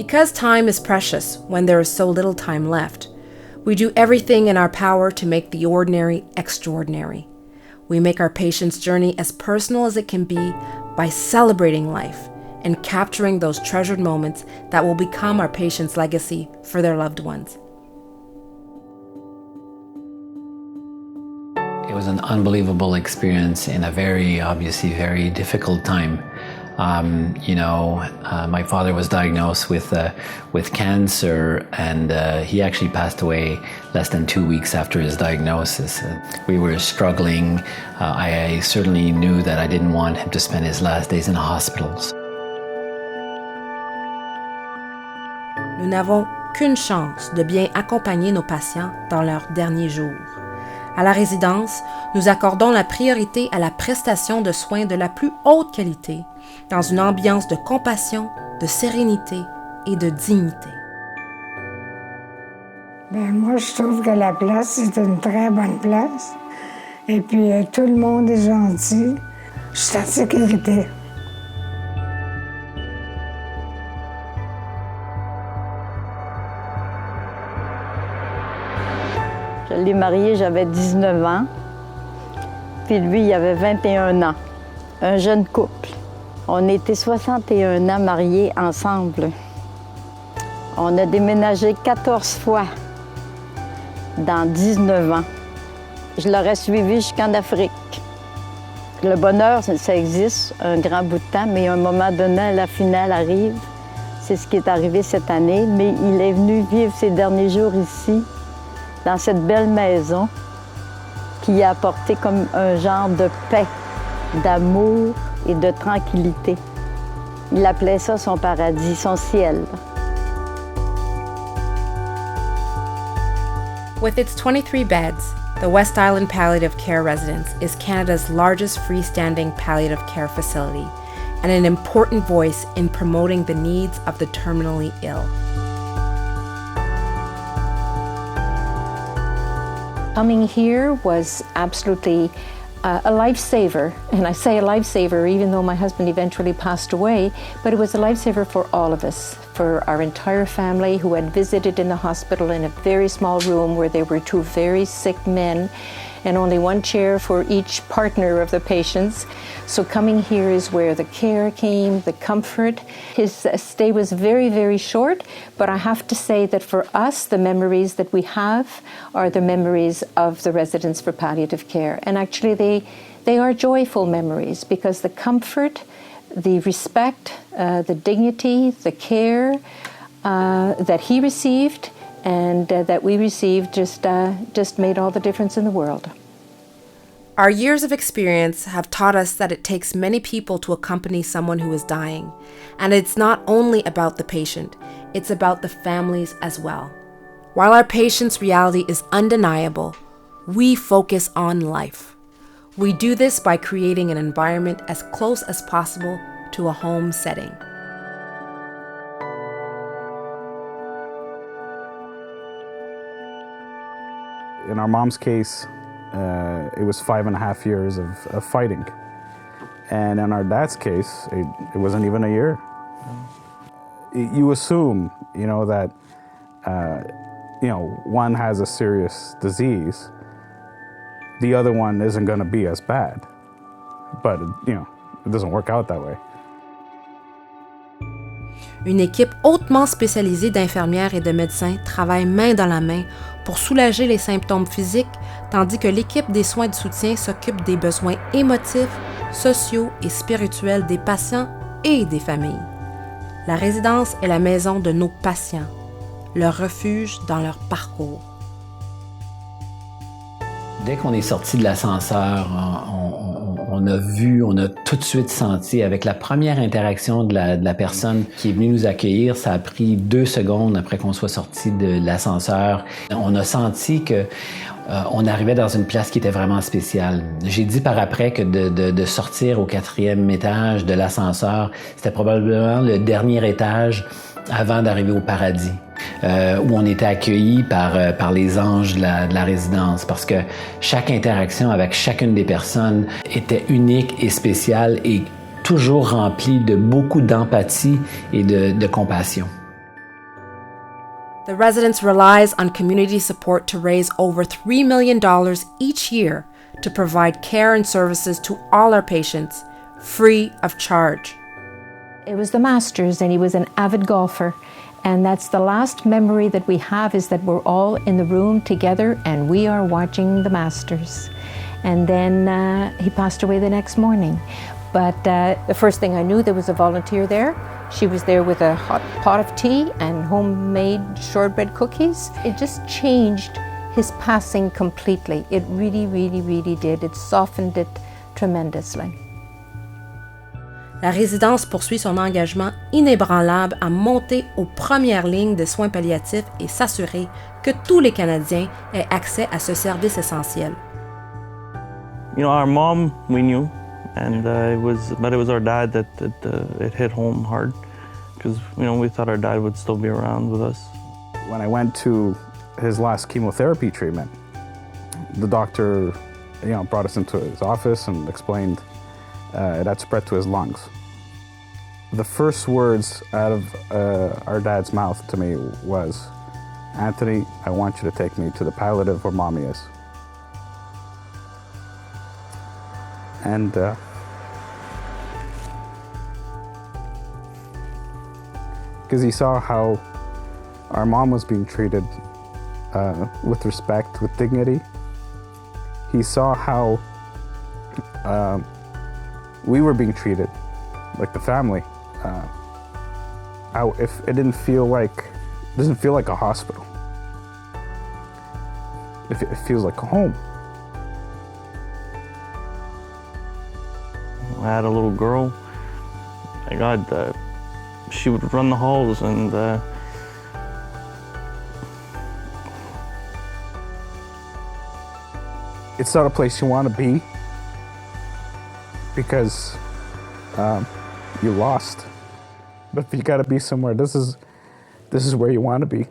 Because time is precious when there is so little time left, we do everything in our power to make the ordinary extraordinary. We make our patients' journey as personal as it can be by celebrating life and capturing those treasured moments that will become our patients' legacy for their loved ones. It was an unbelievable experience in a obviously very difficult time. My father was diagnosed with cancer, and he actually passed away less than 2 weeks after his diagnosis. We were struggling. I certainly knew that I didn't want him to spend his last days in hospitals. Nous n'avons qu'une chance de bien accompagner nos patients dans leurs derniers jours. À la résidence, nous accordons la priorité à la prestation de soins de la plus haute qualité, dans une ambiance de compassion, de sérénité et de dignité. Moi, je trouve que la place, c'est une très bonne place. Et puis, tout le monde est gentil. Je suis en sécurité. Je l'ai marié, j'avais 19 ans. Puis lui, il avait 21 ans. Un jeune couple. On était 61 ans mariés ensemble. On a déménagé 14 fois dans 19 ans. Je l'aurais suivi jusqu'en Afrique. Le bonheur, ça existe un grand bout de temps, mais à un moment donné, la finale arrive. C'est ce qui est arrivé cette année, mais il est venu vivre ses derniers jours ici, dans cette belle maison, qui a apporté comme un genre de paix, d'amour et de tranquillité. Il appelait ça son paradis, son ciel. With its 23 beds, the West Island Palliative Care Residence is Canada's largest freestanding palliative care facility and an important voice in promoting the needs of the terminally ill. Coming here was absolutely a lifesaver, and I say a lifesaver even though my husband eventually passed away, but it was a lifesaver for all of us, for our entire family who had visited in the hospital in a very small room where there were two very sick men and only one chair for each partner of the patients. So coming here is where the care came, the comfort. His stay was very, very short, but I have to say that for us, the memories that we have are the memories of the residents for palliative care. And actually they are joyful memories because the comfort, the respect, the dignity, the care that he received and that we received just made all the difference in the world. Our years of experience have taught us that it takes many people to accompany someone who is dying, and it's not only about the patient, it's about the families as well. While our patient's reality is undeniable, we focus on life. We do this by creating an environment as close as possible to a home setting. In our mom's case, it was 5.5 years of fighting. And in our dad's case, it wasn't even a year. You assume, that, one has a serious disease, the other one isn't going to be as bad. But, it doesn't work out that way. Une équipe hautement spécialisée d'infirmières et de médecins travaille main dans la main pour soulager les symptômes physiques, tandis que l'équipe des soins de soutien s'occupe des besoins émotifs, sociaux et spirituels des patients et des familles. La résidence est la maison de nos patients, leur refuge dans leur parcours. Dès qu'on est sorti de l'ascenseur, on a tout de suite senti, avec la première interaction de la personne qui est venue nous accueillir, ça a pris 2 secondes après qu'on soit sorti de l'ascenseur. On a senti que on arrivait dans une place qui était vraiment spéciale. J'ai dit par après que de sortir au 4e étage de l'ascenseur, c'était probablement le dernier étage avant d'arriver au paradis. Où on était accueillis par les anges de la résidence, parce que chaque interaction avec chacune des personnes était unique et spéciale et toujours remplie de beaucoup d'empathie et de compassion. The residence relies on community support to raise over $3 million each year to provide care and services to all our patients, free of charge. It was the Masters, and he was an avid golfer. And that's the last memory that we have, is that we're all in the room together and we are watching the Masters. And then he passed away the next morning. But the first thing I knew, there was a volunteer there. She was there with a hot pot of tea and homemade shortbread cookies. It just changed his passing completely. It really, really, really did. It softened it tremendously. La résidence poursuit son engagement inébranlable à monter aux premières lignes des soins palliatifs et s'assurer que tous les Canadiens aient accès à ce service essentiel. You know, our mom, we knew, and it was our dad that it hit home hard, because we thought our dad would still be around with us. When I went to his last chemotherapy treatment, the doctor, brought us into his office and explained it had spread to his lungs. The first words out of our dad's mouth to me was, "Anthony, I want you to take me to the palliative where Mommy is." And because he saw how our mom was being treated with respect, with dignity. He saw how we were being treated, like the family. If it doesn't feel like a hospital. It feels like a home. I had a little girl. My God, she would run the halls, and it's not a place you want to be, because you lost. But if you got to be somewhere, this is where you want to be.